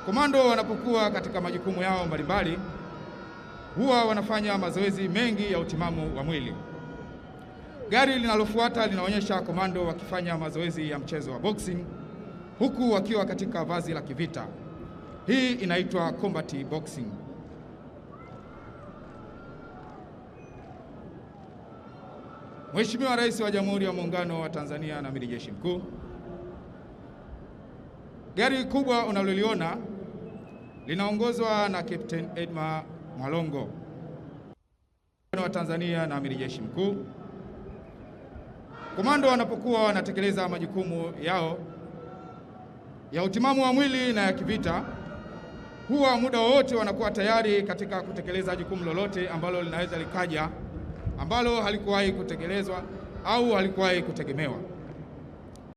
Komando wanapokuwa katika majukumu yao mbalimbali huwa wanafanya mazoezi mengi ya utimamu wa mwili. Gari linalofuata linaonyesha komando wakifanya mazoezi ya mchezo wa boxing huku wakiwa katika vazi la kivita. Hii inaitwa combat boxing. Mheshimiwa Rais wa Jamhuri ya Muungano wa Tanzania na Amiri Jeshi Mkuu, gari kubwa unaloliona linaongozwa na Captain Edma Mwalongo wa Tanzania na Amiri Jeshi Mkuu. Komando wanapokuwa wanatekeleza majukumu yao ya utimamu wa mwili na ya kivita, huwa muda wote wanakuwa tayari katika kutekeleza jukumu lolote ambalo linaweza likaja ambalo halikuwahi kutekelezwa au halikuwahi kutegemewa.